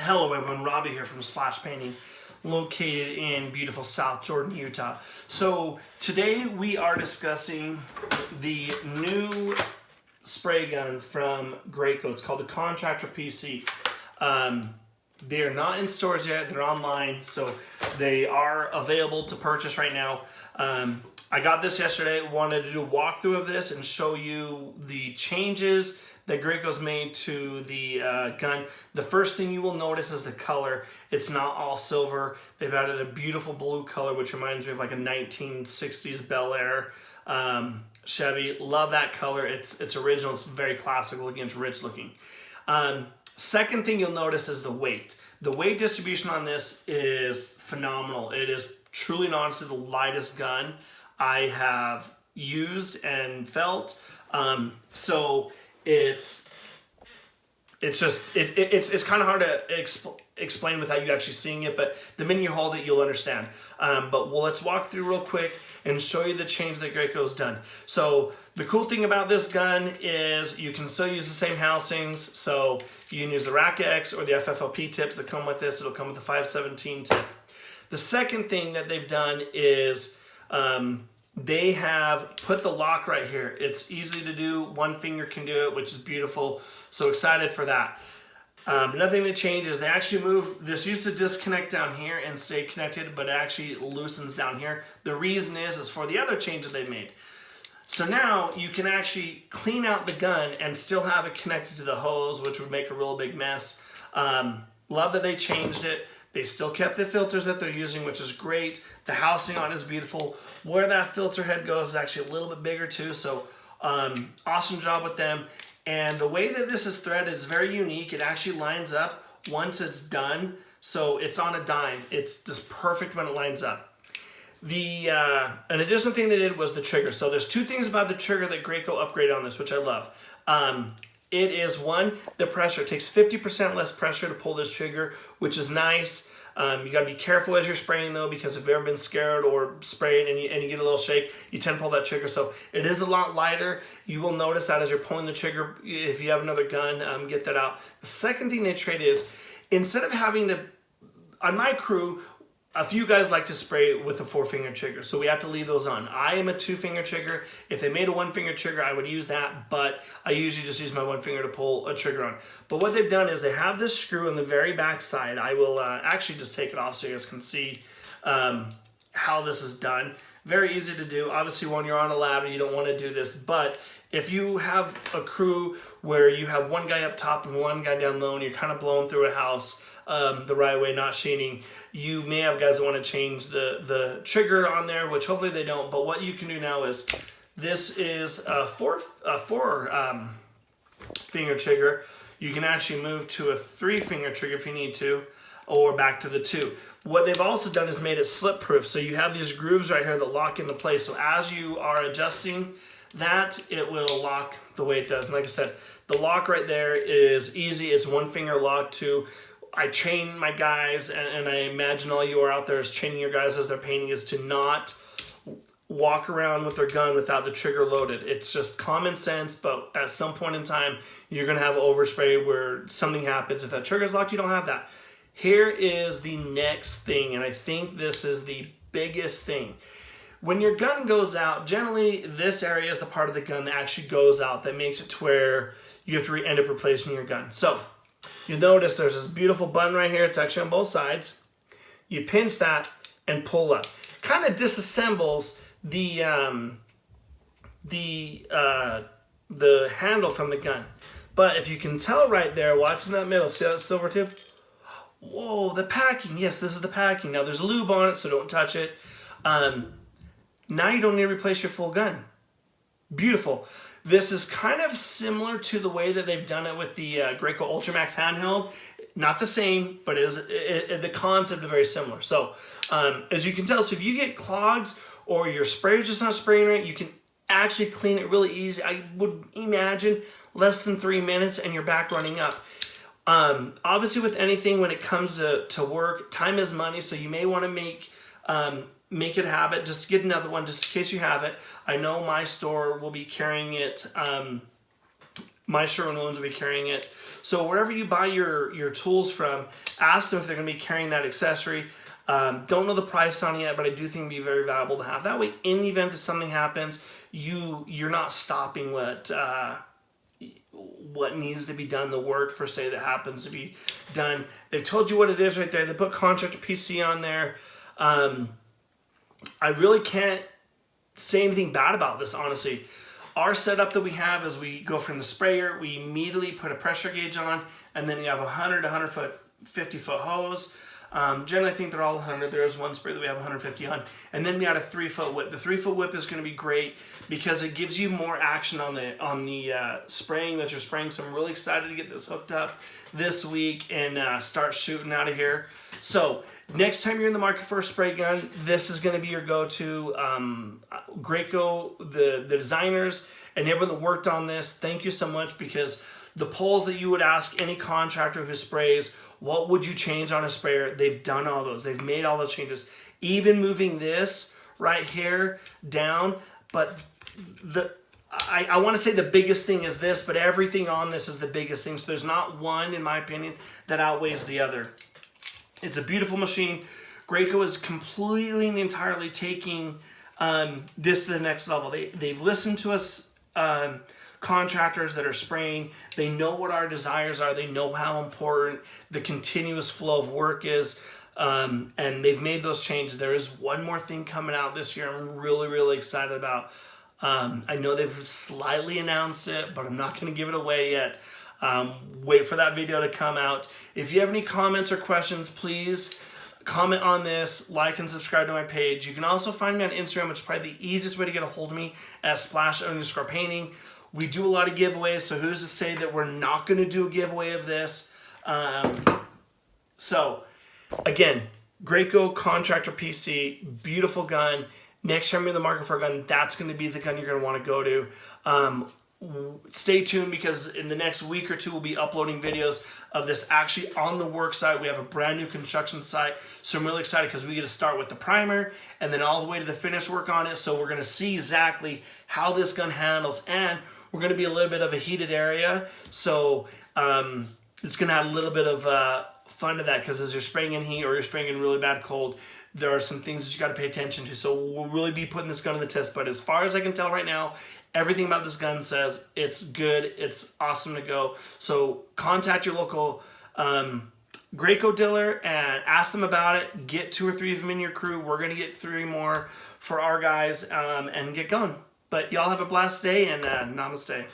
Hello everyone, Robbie here from Splash Painting, located in beautiful South Jordan, Utah. So today we are discussing the new spray gun from Graco. It's called the Contractor PC. They're not in stores yet, they're online, so they are available to purchase right now. I got this yesterday, wanted to do a walkthrough of this and show you the changes that Graco's made to the gun. The first thing you will notice is the color. It's not all silver. They've added a beautiful blue color, which reminds me of like a 1960s Bel Air Chevy. Love that color. It's original. It's very classic looking. It's rich looking. Second thing you'll notice is the weight. The weight distribution on this is phenomenal. It is truly and honestly the lightest gun I have used and felt. So it's kind of hard to explain without you actually seeing it, but the minute you hold it, you'll understand. But let's walk through real quick and show you the change that Graco's done. So the cool thing about this gun is you can still use the same housings. So you can use the Rack X or the FFLP tips that come with this. It'll come with the 517 tip. The second thing that they've done is they have put the lock right here. It's easy to do. One finger can do it, which is beautiful. So excited for that. Another thing that changed is they actually move. This used to disconnect down here and stay connected, but it actually loosens down here. The reason is for the other change that they made. So now you can actually clean out the gun and still have it connected to the hose, which would make a real big mess. Love that they changed it. They still kept the filters that they're using, which is great. The housing on it is beautiful. Where that filter head goes is actually a little bit bigger too, so awesome job with them. And the way that this is threaded is very unique. It actually lines up once it's done, so it's on a dime. It's just perfect when it lines up. An additional thing they did was the trigger. So there's two things about the trigger that Graco upgraded on this, which I love. It is one, the pressure. It takes 50% less pressure to pull this trigger, which is nice. You got to be careful as you're spraying though, because if you've ever been scared or spraying and you get a little shake, you tend to pull that trigger. So it is a lot lighter. You will notice that as you're pulling the trigger. If you have another gun, get that out. The second thing they trade is, instead of having to, on my crew, a few guys like to spray with a 4-finger trigger, so we have to leave those on. I am a 2-finger trigger. If they made a 1-finger trigger, I would use that, but I usually just use my 1 finger to pull a trigger on. But what they've done is they have this screw on the very back side. I will actually just take it off so you guys can see how this is done. Very easy to do. Obviously, when you're on a ladder, you don't want to do this, but if you have a crew where you have one guy up top and one guy down low and you're kind of blowing through a house the right way, not sheening, you may have guys that want to change the trigger on there, which hopefully they don't. But what you can do now is, this is a four finger trigger. You can actually move to a 3-finger trigger if you need to, or back to the 2. What they've also done is made it slip proof. So you have these grooves right here that lock into place. So as you are adjusting that, it will lock the way it does. And like I said, the lock right there is easy. It's 1-finger lock too. I train my guys, and I imagine all you are out there is training your guys as they're painting, is to not walk around with their gun without the trigger loaded. It's just common sense, but at some point in time, you're gonna have overspray where something happens. If that trigger's locked, you don't have that. Here is the next thing, and I think this is the biggest thing. When your gun goes out, generally this area is the part of the gun that actually goes out, that makes it to where you have to end up replacing your gun. So you'll notice there's this beautiful button right here. It's actually on both sides. You pinch that and pull up. Kind of disassembles the handle from the gun. But if you can tell right there, watching that middle, see that silver tube? Whoa, the packing. Yes, this is the packing. Now there's lube on it, so don't touch it. Now you don't need to replace your full gun. Beautiful. This is kind of similar to the way that they've done it with the Graco Ultramax handheld. Not the same, but the concept is very similar. So as you can tell, so if you get clogs or your sprayer's just not spraying right, you can actually clean it really easy. I would imagine less than 3 minutes and you're back running up. Obviously with anything, when it comes to work, time is money, so you may want to make it a habit. Just get another one just in case you have it. I know my store will be carrying it My Sherwin-Williams will be carrying it. So wherever you buy your tools from, ask them if they're going to be carrying that accessory. Don't know the price on it yet, but I do think it'd be very valuable to have. That way, in the event that something happens, you're not stopping what needs to be done, the work per se that happens to be done. They've told you what it is right there. They put Contractor PC on there. I really can't say anything bad about this, honestly. Our setup that we have is we go from the sprayer, we immediately put a pressure gauge on, and then you have a 100 to 50 foot hose. Generally, I think they're all 100. There is one spray that we have 150 on. And then we add a 3 foot whip. The 3 foot whip is going to be great because it gives you more action on the spraying that you're spraying. So I'm really excited to get this hooked up this week and start shooting out of here. So next time you're in the market for a spray gun, this is going to be your go-to. Graco, the designers, and everyone that worked on this, thank you so much, because the polls that you would ask any contractor who sprays, what would you change on a sprayer? They've done all those. They've made all those changes. Even moving this right here down. But I want to say the biggest thing is this, but everything on this is the biggest thing. So there's not one, in my opinion, that outweighs the other. It's a beautiful machine. Graco is completely and entirely taking this to the next level. They've listened to us contractors that are spraying. They know what our desires are. They know how important the continuous flow of work is, and they've made those changes. There is one more thing coming out this year I'm really, really excited about. I know they've slightly announced it, but I'm not going to give it away yet. Wait for that video to come out. If you have any comments or questions, please comment on this, like and subscribe to my page. You can also find me on Instagram, which is probably the easiest way to get a hold of me, at @splash_painting. We do a lot of giveaways, so who's to say that we're not going to do a giveaway of this? So, again, Graco Contractor PC, beautiful gun. Next time you're in the market for a gun, that's going to be the gun you're going to want to go to. Stay tuned, because in the next week or two we'll be uploading videos of this actually on the work site. We have a brand new construction site, so I'm really excited because we get to start with the primer and then all the way to the finish work on it. So we're going to see exactly how this gun handles, and we're going to be a little bit of a heated area, so it's going to add a little bit of fun to that, because as you're spraying in heat or you're spraying in really bad cold, there are some things that you got to pay attention to. So we'll really be putting this gun to the test, but as far as I can tell right now, everything about this gun says it's good, it's awesome to go. So contact your local Graco dealer and ask them about it. Get 2 or 3 of them in your crew. We're going to get 3 more for our guys and get going. But y'all have a blessed day, and namaste.